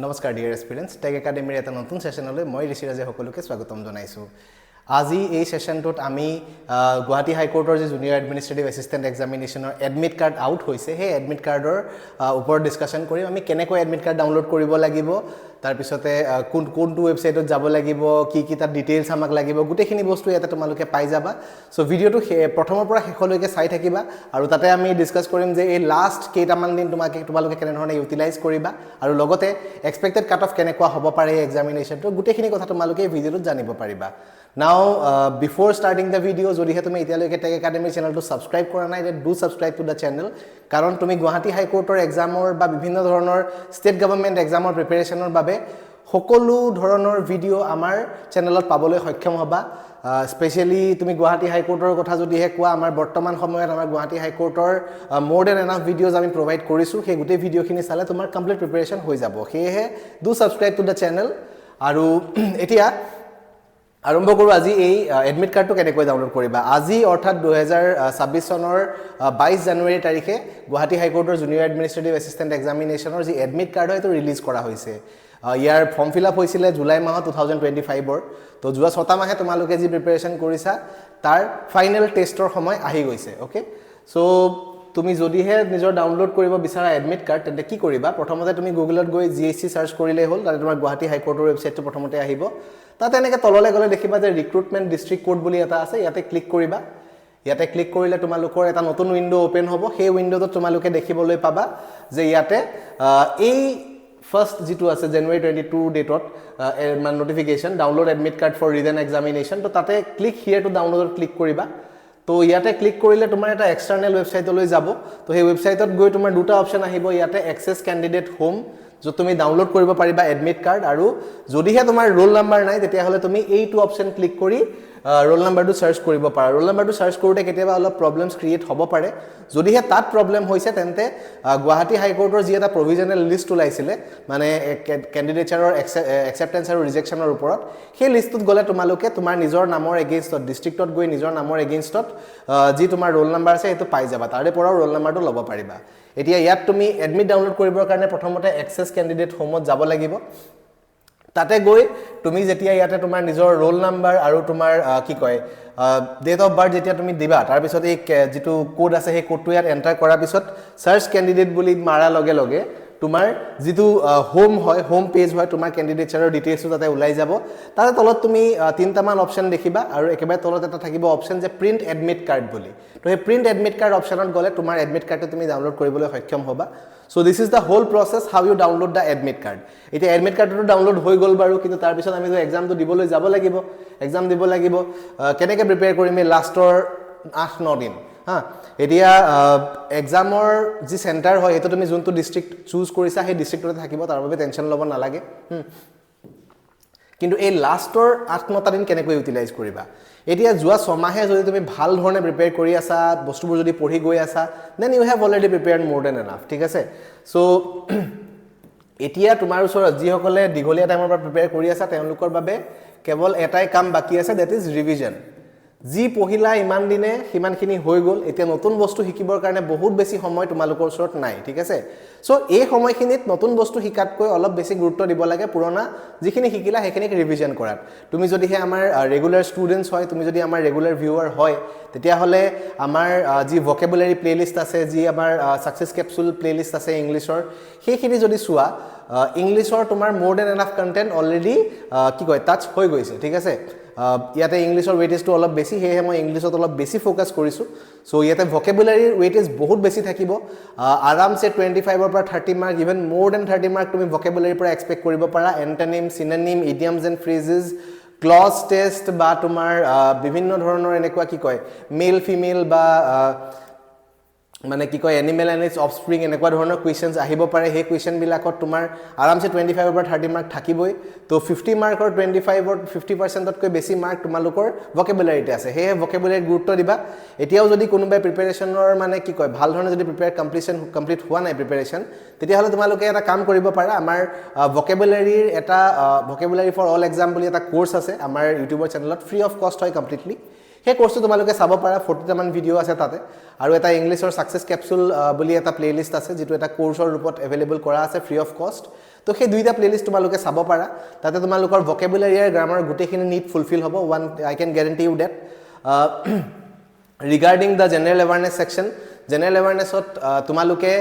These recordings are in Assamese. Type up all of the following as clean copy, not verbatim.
নমস্কাৰ ডিয়াৰ এস্পিৰেন্টছ টেক একাডেমীৰ এটা নতুন সেশনলৈ মই ঋষিৰাজে সকলোকে স্বাগতম জনাইছো আজি এই সেশনটোত আমি গুৱাহাটী হাইকোৰ্টৰ যে জুনিয়ৰ এডমিনিষ্ট্ৰেটিভ এসিস্টেন্ট এক্সামিনেশনৰ এডমিট কাৰ্ড আউট হৈছে হে এডমিট কাৰ্ডৰ ওপৰত ডিসকাশন কৰিম আমি কেনেকৈ এডমিট কাৰ্ড ডাউনলোড কৰিব লাগিব তাৰ পিছতে কোনটো ওয়েবসাইটত যাব লাগিব কি কি তাৰ ডিটেইলছ আমাক লাগিব গুটেখিনি বস্তু ইয়াতে তোমালোকে পাই যাবা সো ভিডিওটো প্ৰথমৰ পৰা শেষলৈকে চাই থাকিবা আৰু তাতে আমি ডিসকাস কৰিম যে এই লাষ্ট কেইটামান দিন তোমালোকে কেনে ধৰণে ইউটিলাইজ কৰিবা আৰু লগতে এক্সপেক্টেড কাট অফ কেনেকুৱা হ'ব পাৰে এই এক্সামিনেশনটো গুটেখিনি কথা তোমালোকে এই ভিডিওটোত জানিব পাৰিবা Now, before starting the video, যদি হে তুমি এতিয়ালৈকে টেক একাডেমি চেনেলটো সাবস্ক্ৰাইব কৰা নাই then do subscribe to the channel কাৰণ তুমি গুৱাহাটী হাইকোৰ্টৰ এক্সামৰ বা বিভিন্ন ধৰণৰ ষ্টেট গভৰ্ণমেণ্ট এক্সামৰ প্ৰিপাৰেচনৰ বাবে সকলো ধৰণৰ ভিডিও আমাৰ চেনেলত পাবলৈ সক্ষম হ'বা স্পেশালি তুমি গুৱাহাটী হাইকোৰ্টৰ কথা যদি হে কোৱা আমাৰ বৰ্তমান সময়ত আমাৰ Guwahati হাইকোৰ্টৰ more than enough videos আমি প্ৰোভাইড কৰিছো সেই গুটে ভিডিওখিনি চালে তোমাৰ কমপ্লিট প্ৰিপাৰেচন হৈ যাব সেয়ে do subscribe to the channel আৰু এতিয়া আৰম্ভ কৰো আজি এই এডমিট কাৰ্ডটো কেনেকৈ ডাউনলোড কৰিবা আজি অৰ্থাৎ 2026 চনৰ 22 জানুৱাৰী তাৰিখে গুৱাহাটী হাইকোৰ্টৰ জুনিয়ৰ এডমিনিষ্ট্ৰেটিভ এসিস্টেন্ট এক্সামিনেশনৰ যি এডমিট কাৰ্ড হয় তো ৰিলিজ কৰা হৈছে ইয়াৰ ফৰ্ম ফিল আপ হৈছিল জুলাই মাহ 2025 ৰ তো যোৱা 6 মাহে তোমালোকে যি প্ৰিপাৰেচন কৰিছা তাৰ ফাইনেল টেষ্টৰ সময় আহি গৈছে ওকে সো তুমি যদি হে নিজৰ ডাউনলোড কৰিব বিচাৰা এডমিট কাৰ্ড তেন্তে কি কৰিবা প্ৰথমতে তুমি গুগলত গৈ GHC সাৰ্চ কৰিলে হ'ল তাতে তোমাৰ গুৱাহাটী হাইকোৰ্টৰ ওয়েবসাইটটো প্ৰথমতে আহিব তাতে এনেকৈ তললে গলে দেখিবা যে ৰিক্ৰুটমেন্ট ডিস্ট্ৰিক্ট কোড বুলি এটা আছে ইয়াতে ক্লিক কৰিবা ইয়াতে ক্লিক কৰিলে তোমালোকৰ এটা নতুন উইন্ডো ওপেন হ'ব সেই উইন্ডোত তোমালোকে দেখিবলৈ পাবা যে ইয়াতে এই ফাৰ্স্ট যেটো আছে জানুৱাৰী 22 ডেটত notification download admit card for written examination তো তাতে ক্লিক হিয়াৰ টু ডাউনলোডত ক্লিক কৰিবা তো ইয়াতে ক্লিক কৰিলে তোমাৰ এটা এক্সটাৰ্নাল ওয়েবসাইটলৈ যাব তো সেই ওয়েবসাইটত গৈ তোমাৰ দুটা অপচন আহিব ইয়াতে এক্সেস ক্যান্ডিডেট হোম जो তুমি ডাউনলোড কৰিব পাৰিবা এডমিট কাৰ্ড আৰু যদিহে তোমাৰ ৰোল নাম্বাৰ নাই তেতিয়া হলে তুমি এইটো অপচন ক্লিক কৰি ৰোল নাম্বাৰটো সাৰ্চ কৰিব পাৰা ৰোল নাম্বাৰটো সাৰ্চ কৰোতে কেতিয়াবা অলপ প্ৰবলেমছ ক্ৰিয়েট হ'ব পাৰে যদিহে তাত প্ৰবলেম হৈছে তেন্তে গুৱাহাটী হাইকোৰ্টৰ যি এটা প্ৰভিজনাল লিষ্ট ওলাইছিলে মানে ক্যান্ডিডেটছৰ একসেপ্টেন্স আৰু ৰিজেকচনৰ ওপৰত সেই লিষ্টত গলে তোমালোকে তোমাৰ নিজৰ নামৰ এগেইনষ্টত ডিস্ট্ৰিক্টত গৈ নিজৰ নামৰ এগেইনষ্টত যি তোমাৰ ৰোল নাম্বাৰ আছে সেইটো পাই যাবা তাৰে পৰা ৰোল নাম্বাৰটো ল'ব পাৰিবা এতিয়া ইয়াত তুমি এডমিট ডাউনলোড কৰিবৰ কাৰণে প্ৰথমতে এক্সেস ক্যান্ডিডেট হোমত যাব লাগিব তাতে গৈ তুমি যেতিয়া ইয়াতে তোমাৰ নিজৰ ৰোল নাম্বাৰ আৰু তোমাৰ কি কয় ডেট অফ বাৰ্থ যেতিয়া তুমি দিবা তাৰ পিছত এই যেটো কোড আছে সেই কোডটো ইয়াত এন্টাৰ কৰাৰ পিছত সাৰ্চ ক্যান্ডিডেট বুলি মাৰা লগে লগে তোমাৰ যেটো হোম হয় হোম পেজ হয় তোমাৰ ক্যান্ডিডেটছৰ ডিটেইলছ তাতে ওলাই যাব তাতে তলত তুমি তিনটামান অপচন দেখিবা আৰু একেবাৰে তলত এটা থাকিব অপচন যে প্ৰিন্ট এডমিট কাৰ্ড বুলি তো এই প্ৰিন্ট এডমিট কাৰ্ড অপচনত গলে তোমাৰ এডমিট কাৰ্ডটো তুমি ডাউনলোড কৰিবলৈ সক্ষম হ'বা so this is the whole process how you download the admit card এতিয়া এডমিট কাৰ্ডটো ডাউনলোড হৈ গল বাৰু কিন্তু তাৰ পিছত আমি এক্সামটো দিবলৈ যাব লাগিব এক্সাম দিব লাগিব কেনেকৈ প্ৰিপেয়াৰ কৰিম লাষ্টৰ 8-9 দিন এতিয়া এক্সামৰ যি সেন্টাৰ হয় এটো তুমি যোনটো ডিস্ট্ৰিক্ট চুজ কৰিছা সেই ডিস্ট্ৰিক্টতে থাকিব তাৰ বাবে টেনচন ল'ব নালাগে কিন্তু এই লাষ্টৰ 8-9 দিন কেনেকৈ ইউটিলাইজ কৰিবা এতিয়া যোৱা 6 মাহে যদি তুমি ভাল ধৰণে প্ৰিপেয়াৰ কৰি আছা বস্তুবোৰ যদি পঢ়ি গৈ আছা then you have already prepared more than enough ঠিক আছে সো এতিয়া তোমাৰ ওচৰত যি সকলে দীঘলীয়া টাইমৰ পৰা প্ৰিপেয়াৰ কৰি আছা তেওঁলোকৰ বাবে কেৱল এটাই কাম বাকি আছে দ্যাট ইজ ৰিভিজন যি পহিলা ইমান দিনে হিমানখিনি হৈ গল এতিয়া নতুন বস্তু শিকিবৰ কাৰণে বহুত বেছি সময় তোমালোকৰ ওচৰত নাই ঠিক আছে সো এই সময়খিনিত নতুন বস্তু শিকাতকৈ অলপ বেছি গুৰুত্ব দিব লাগে পুৰণা যিখিনি শিকিলা সেইখিনিক ৰিভিজন কৰাত তুমি যদি হে আমাৰ ৰেগুলাৰ ষ্টুডেন্টস হয় তুমি যদি আমাৰ ৰেগুলাৰ ভিউৱাৰ হয় তেতিয়া হলে আমাৰ যি ভকেবুলাৰি প্লেলিষ্ট আছে যি আমাৰ সাকসেস ক্যাপসুল প্লেলিষ্ট আছে ইংলিশৰ সেইখিনি যদি চোৱা ইংলিশৰ তোমাৰ মোৰ দেন এনাফ কন্টেন্ট অলৰেডি কি কয় টাচ হৈ গৈছে ঠিক আছে ইয়াতে ইংলিশৰ ওয়েটেজটো অলপ বেছি হেহে মই ইংলিশত অলপ বেছি ফোকাস কৰিছো সো ইয়াতে ভকেবুলাৰি ওয়েটেজ বহুত বেছি থাকিব আৰামছে 25 ৰ পৰা 30 মাৰ্ক ইভেন মোৰ দেন 30 মাৰ্ক তুমি ভকেবুলাৰি পৰা এক্সপেক্ট কৰিব পাৰা এন্টনিম সিনোনিম ইডিয়মছ এণ্ড ফ্ৰেজেছ ক্লজ টেষ্ট বা তোমাৰ বিভিন্ন ধৰণৰ এনেকুৱা কি কয় মেল ফিমেল বা মানে কি কয় এনিমেল এণ্ড ইটস অফস্প্ৰিং এনেকুৱা ধৰণৰ কোৱেশ্চনছ আহিব পাৰে সেই কোৱেশ্চন বিলাকত তোমাৰ আৰামছে 25 ৰ পৰা 30 মাৰ্ক থাকিবই তো 50 মাৰ্কৰ 25 ৰ 50% তকৈ বেছি মাৰ্ক তোমালোকৰ ভকেবুলাৰিতে আছে হে ভকেবুলাৰি গুৰুত্ব দিবা এতিয়াও যদি কোনোবাই প্ৰিপাৰেচনৰ মানে কি কয় ভাল ধৰণে যদি কমপ্লিট হোৱা নাই প্ৰিপাৰেচন তেতিয়া হলে তোমালোকে এটা কাম কৰিব পাৰা আমাৰ ভকেবুলাৰিৰ এটা ভকেবুলাৰি ফৰ অল এক্সাম বুলি এটা কোৰ্স আছে আমাৰ ইউটিউবৰ চেনেলত ফ্ৰী অফ কষ্ট হয় কমপ্লিটলি हे कोर्स তোমালোকে চাব পাৰা 40 মান ভিডিও আছে তাতে আৰু এটা ইংলিশৰ সাকসেস ক্যাপসুল বুলি এটা প্লেলিষ্ট আছে যেটো এটা কোৰ্সৰ ৰূপত अवेलेबल কৰা আছে ফ্ৰী অফ কষ্ট তো সেই দুইটা প্লেলিষ্ট তোমালোকে চাব পাৰা তাতে তোমালোকৰ ভকেবুলাৰি আৰু গ্ৰামাৰ গোটেইখিনি নিট ফুলফিল হ'ব one I can guarantee you that regarding the general awareness section general awareness তোমালোকে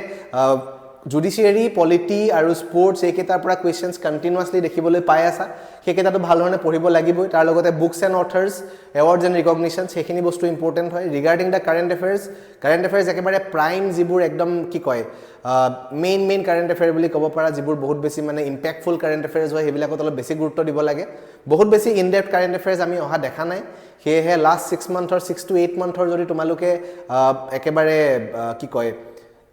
জুডিচিয়াৰি পলিটি আৰু স্পোৰ্টছ এইকেইটাৰ পৰা কুৱেশ্যনছ কণ্টিনিউয়াছলি দেখিবলৈ পাই আছা সেইকেইটাটো ভাল ধৰণে পঢ়িব লাগিবই তাৰ লগতে books and authors awards and recognition সেইখিনি বস্তু ইম্পৰ্টেণ্ট হয় ৰিগাৰ্ডিং দ্য কাৰেণ্ট এফেয়াৰ্ছ একেবাৰে প্ৰাইম যিবোৰ একদম কি কয় মেইন কাৰেণ্ট এফেয়াৰ বুলি ক'ব পাৰা যিবোৰ বহুত বেছি মানে ইম্পেক্টফুল কাৰেণ্ট এফেয়াৰ্ছ হয় সেইবিলাকত অলপ বেছি গুৰুত্ব দিব লাগে বহুত বেছি ইন ডেপথ কাৰেণ্ট এফেয়াৰ্ছ আমি অহা দেখা নাই সেয়েহে লাষ্ট 6 মান্থৰ 6 to 8 মান্থৰ যদি তোমালোকে একেবাৰে কি কয়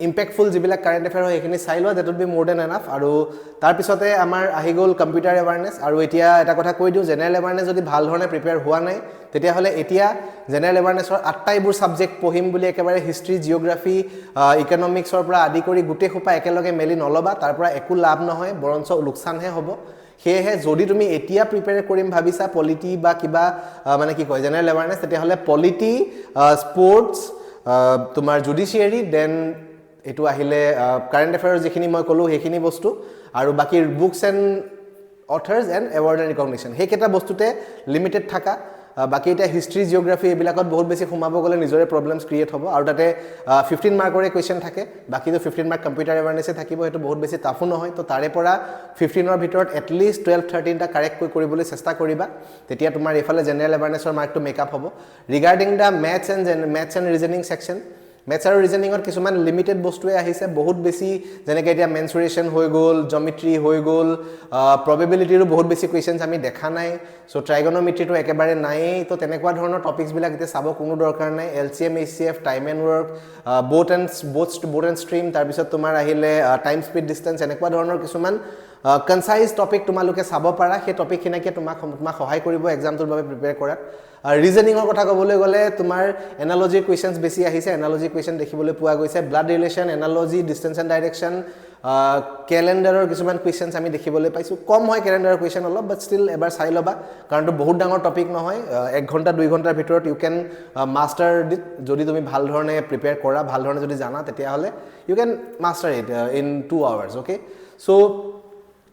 ইম্পেক্টফুল যিবিলাক কাৰেণ্ট এফেয়াৰ হয় সেইখিনি চাই লোৱা দ্যাট উড বি মোৰ দেন এনাফ আৰু তাৰ পিছতে আমাৰ আহি গ'ল কম্পিউটাৰ এৱাৰনেছ আৰু এতিয়া এটা কথা কৈ দিওঁ জেনেৰেল এৱাৰনেছ যদি ভাল ধৰণে প্ৰিপেয়াৰ হোৱা নাই তেতিয়াহ'লে এতিয়া জেনেৰেল এৱাৰনেছৰ 8টা এইবোৰ ছাবজেক্ট পঢ়িম বুলি একেবাৰে হিষ্ট্ৰী জিঅ'গ্ৰাফি ইকনমিক্সৰ পৰা আদি কৰি গোটেই সোপা একেলগে মেলি নল'বা তাৰ পৰা একো লাভ নহয় বৰঞ্চ লোকচানহে হ'ব সেয়েহে যদি তুমি এতিয়া প্ৰিপেয়াৰ কৰিম ভাবিছা পলিটি বা কিবা মানে কি কয় জেনেৰেল এৱাৰনেছ তেতিয়াহ'লে পলিটি স্পোৰ্টছ তোমাৰ জুডিচিয়াৰি দেন এটো আহিলে কাৰেণ্ট এফেয়াৰ যিখিনি মই ক'লো সেইখিনি বস্তু আৰু বাকি books and authors and award and recognition সেইকেইটা বস্তুতে লিমিটেড থাকা বাকি এটা হিষ্ট্ৰী জিঅ'গ্ৰাফি এইবিলাকত বহুত বেছি সোমাব গ'লে নিজৰে প্ৰব্লেমছ ক্ৰিয়েট হ'ব আৰু তাতে 15 মাৰ্কৰে কুৱেশ্যন থাকে বাকিটো 15 মাৰ্ক কম্পিউটাৰ এৱাৰনেছে থাকিব সেইটো বহুত বেছি টাফো নহয় তো তাৰে পৰা 15ৰ ভিতৰত এটলিষ্ট 12-13 টা কাৰেক্ট কৰিবলৈ চেষ্টা কৰিবা তেতিয়া তোমাৰ এফালে জেনেৰেল এৱাৰনেছৰ মাৰ্কটো মেকআপ হ'ব regarding the maths and reasoning section maths আৰু ৰিজনিঙত কিছুমান লিমিটেড বস্তুৱে আহিছে বহুত বেছি যেনেকৈ এতিয়া মেনচুৰেশ্যন হৈ গ'ল জমেট্ৰি হৈ গ'ল প্ৰবেবিলিটিৰো বহুত বেছি কুৱেশ্যনছ আমি দেখা নাই চ' ট্ৰাইগন'মেট্ৰিটো একেবাৰে নায়েই তো তেনেকুৱা ধৰণৰ টপিকছবিলাক এতিয়া চাব কোনো দৰকাৰ নাই LCM HCF time and work boat and stream তাৰপিছত তোমাৰ আহিলে টাইম স্পীড ডিষ্টেঞ্চ এনেকুৱা ধৰণৰ কিছুমান কনসাইজ টপিক তোমালোকে চাব পাৰা সেই টপিকখিনিকে তোমাক সহায় কৰিব এক্সামটোৰ বাবে প্ৰিপেয়াৰ কৰাত ৰিজনিঙৰ কথা ক'বলৈ গ'লে তোমাৰ এনালজি কুৱেশ্যনছ বেছি আহিছে এনালজি কুৱেশ্যন দেখিবলৈ পোৱা গৈছে blood relation analogy distance and direction ক্যালেণ্ডাৰৰ কিছুমান কুৱেশ্যনছ আমি দেখিবলৈ পাইছোঁ কম হয় ক্যালেণ্ডাৰৰ কুৱেশ্যন অলপ বাট ষ্টিল এবাৰ চাই ল'বা কাৰণ তো বহুত ডাঙৰ টপিক নহয় 1 ঘণ্টা 2 ঘণ্টাৰ ভিতৰত ইউ কেন মাষ্টাৰ ইট যদি তুমি ভাল ধৰণে প্ৰিপেয়াৰ কৰা ভাল ধৰণে যদি জানা তেতিয়াহ'লে you can master it in 2 hours okay so'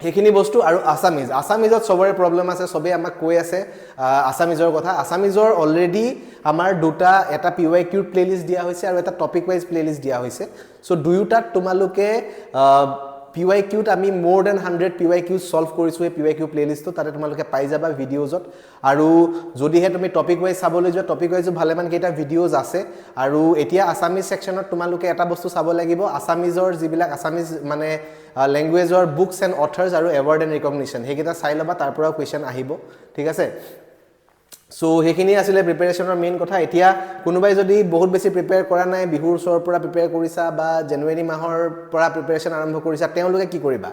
সেইখিনি বস্তু আৰু আসামিজত সবৰে প্ৰব্লেম আছে সবে আমাক কৈ আছে আসামিজৰ কথা আসামিজৰ অলৰেডি আমাৰ দুটা এটা PYQ প্লেলিষ্ট দিয়া হৈছে আৰু এটা টপিক ওয়াইজ প্লেলিষ্ট দিয়া হৈছে সো দুয়োটাত তোমালোকে PYQত আমি more than 100 PYQ solve কৰিছো এই PYQ প্লেলিষ্টটো তাতে তোমালোকে পাই যাবা ভিডিওজত আৰু যদিহে তুমি টপিক ওয়াইজ চাবলৈ যোৱা টপিক ওয়াইজ ভালেমান কেইটা ভিডিওজ আছে আৰু এতিয়া আসামিজ সেকশনত তোমালোকে এটা বস্তু চাব লাগিব আসামিজৰ যিবিলাক আসামিজ মানে ল্যাঙ্গুৱেজৰ বুকছ এণ্ড অথৰ্ছ আৰু এৱাৰ্ড এণ্ড ৰিকগনিশ্যন সেইকেইটা চাই ল'বা তাৰ পৰা কুৱেশ্যন আহিব ঠিক আছে সো হেখিনি আসলে প্ৰিপাৰেচনৰ মেইন কথা এতিয়া কোনোবাই যদি বহুত বেছি প্ৰিপেয়াৰ কৰা নাই বিহুৰ ওচৰৰ পৰা প্ৰিপেয়াৰ কৰিছা বা জানুৱাৰী মাহৰ পৰা প্ৰিপাৰেচন আৰম্ভ কৰিছা তেওঁলোকে কি কৰিবা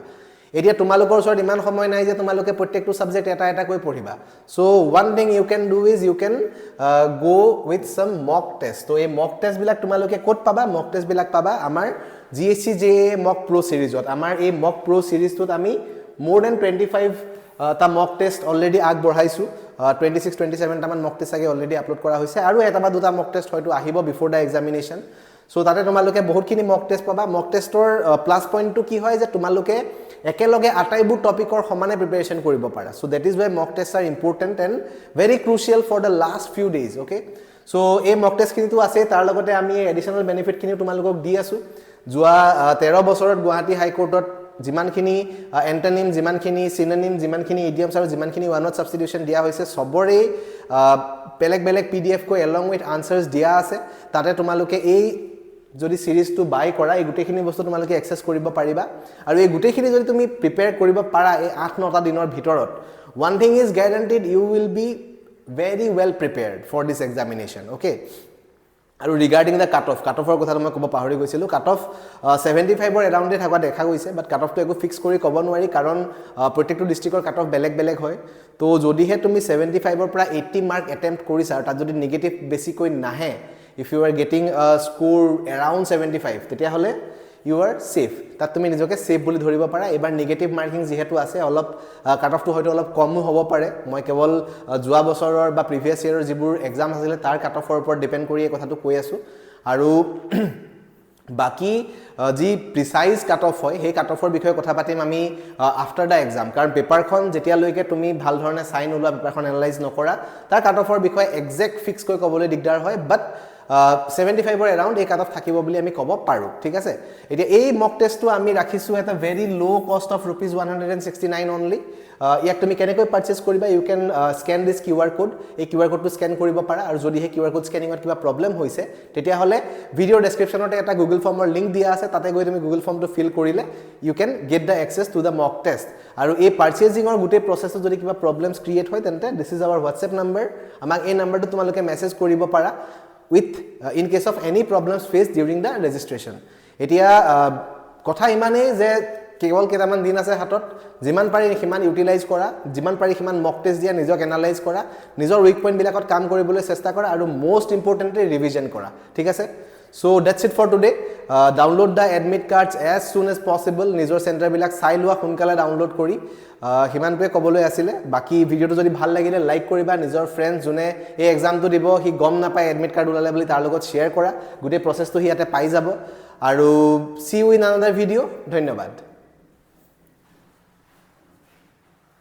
এতিয়া তোমালোকৰ ওচৰত ইমান সময় নাই যে তোমালোকে প্ৰত্যেকটো সাবজেক্ট এটা কৈ পঢ়িবা so one thing you can do is you can go with some mock test তো এই মক টেষ্ট বিলাক তোমালোকে ক'ত পাবা মক টেষ্ট বিলাক পাবা আমাৰ GHC JAA মক প্ৰ সিৰিজত আমাৰ এই মক প্ৰ সিৰিজটোত আমি more than 25 তা মক টেষ্ট অলৰেডি আগবঢ়াইছো 26-27 টামান মক টেষ্ট আগে অলৰেডি আপলোড কৰা হৈছে আৰু এটা বা দুটা মক টেষ্ট হয়তো আহিব বিফৰ দা এক্সামিনেশ্যন সো তাতে তোমালোকে বহুতখিনি মক টেষ্ট পাবা মক টেষ্টৰ প্লাস পইণ্টটো কি হয় যে তোমালোকে একেলগে আটাইবোৰ টপিকৰ সমানে প্ৰিপাৰেচন কৰিব পাৰা so that is why mock test are important and very crucial for the last few days okay so এই মক টেষ্টখিনিতো আছে তাৰ লগতে আমি এডিশনাল বেনিফিটখিনি তোমালোকক দি আছো যোৱা 13 বছৰত গুৱাহাটী হাইকোৰ্টত যিমানখিনি এন্টনিম যিমানখিনি সিনোনিম যিমানখিনি ইডিয়মছ আৰু যিমানখিনি ওয়ান ৱৰ্ড সাবস্টিটিউশন দিয়া হৈছে সবৰে বেলেগ PDF কো এলং উইথ আনসাৰ্স দিয়া আছে তাতে তোমালোকে এই যদি সিৰিজটো বাই কৰা এই গুটেখিনি বস্তু তোমালোকে এক্সেস কৰিব পাৰিবা আৰু এই গুটেখিনি যদি তুমি প্ৰিপেয়াৰ কৰিব পাৰা এই 8-9টা দিনৰ ভিতৰত one thing is guaranteed you will be very well prepared for this examination okay আৰু ৰিগাৰ্ডিং দা কাটঅফৰ কথা মই ক'ব পাহৰি গৈছিলো কাটঅফ 75 ৰ এৰাউণ্ডে থাকা দেখা গৈছে বাট কাটঅফটো একো ফিক্স কৰি ক'ব নোৱাৰি কাৰণ প্ৰত্যেকটো ডিস্ট্ৰিক্টৰ কাটঅফ বেলেগ হয় তো যদিহে তুমি 75 ৰ পৰা 80 মাৰ্ক এটেম্প্ট কৰিছা আৰু তাত যদি নেগেটিভ বেছিকৈ নাহে if you are getting a score around 75 তেতিয়া হলে you are safe তাত তুমি নিজকে সেফ বুলি ধৰিব পাৰা এবাৰ নেগেটিভ মাৰ্কিং যেহেতু আছে অলপ কাটঅফটো হয়তো অলপ কমো হ'ব পাৰে মই কেৱল যোৱা বছৰৰ বা প্ৰিভিয়াস ইয়াৰৰ যিবোৰ এক্সাম আছিল তাৰ কাটঅফৰ ওপৰত ডিপেন্ড কৰি এই কথাটো কৈ আছো আৰু বাকি যি প্ৰিসাইজ কাট অফ হয় সেই কাট অফৰ বিষয়ে কথা পাতিম আমি আফটাৰ দা এক্সাম কাৰণ পেপাৰখন যেতিয়ালৈকে তুমি ভাল ধৰণে চাই নোলোৱা পেপাৰখন এনালাইজ নকৰা তাৰ কাট অফৰ বিষয়ে এক্সাক্ট ফিক্স কৰি ক'বলৈ দিগদাৰ হয় বাট 75 এৰাউণ্ড এই কাট অফ থাকিব বুলি আমি ক'ব পাৰোঁ ঠিক আছে এতিয়া এই মক টেষ্টটো আমি ৰাখিছোঁ এটা ভেৰি ল' কষ্ট অফ ₹169 অনলি ইয়াক তুমি কেনেকৈ পাৰ্চেছ কৰিবা ইউ কেন স্কেন দিছ QR কোড এই QR কোডটো স্কেন কৰিব পাৰা আৰু যদি সেই QR কোড স্কেনিঙত কিবা প্ৰব্লেম হৈছে তেতিয়াহ'লে ভিডিঅ'ৰ ডেছক্ৰিপশ্যনতে এটা গুগল ফৰ্মৰ লিংক দিয়া আছে তাতে গৈ তুমি গুগল ফৰ্মটো ফিল কৰিলে you can get the access to the mock test আৰু এই পাৰ্চেজিঙৰ গোটেই প্ৰচেছত যদি কিবা প্ৰব্লেমছ ক্ৰিয়েট হয় তেন্তে this is our WhatsApp number আমাক এই নম্বৰটো তোমালোকে মেছেজ কৰিব পাৰা with in case of any problems faced during the registration etia kotha imane je kewal ketaman din ase hatot jiman pari himan utilize kora jiman pari himan mock test dia nijok analyze kora nijor weak point bilakot kaam koribole chesta kora aru most importantly revision kora thik ase so that's it for today download the admit cards as soon as possible nijor center bilak sai lua hunkala download kori হিমানটোৱে ক'বলৈ আছিলে বাকি ভিডিওটো যদি ভাল লাগিলে লাইক কৰিবা নিজৰ ফ্ৰেন্ডছ জুনে এই এক্সামটো দিব হি গম নাপায় এডমিট কাৰ্ড ওলালে বুলি তাৰ লগত শ্বেয়াৰ কৰা গোটেই প্ৰচেছটো হি ইয়াতে পাই যাব আৰু সি ইউ ইন আনাদাৰ ভিডিও ধন্যবাদ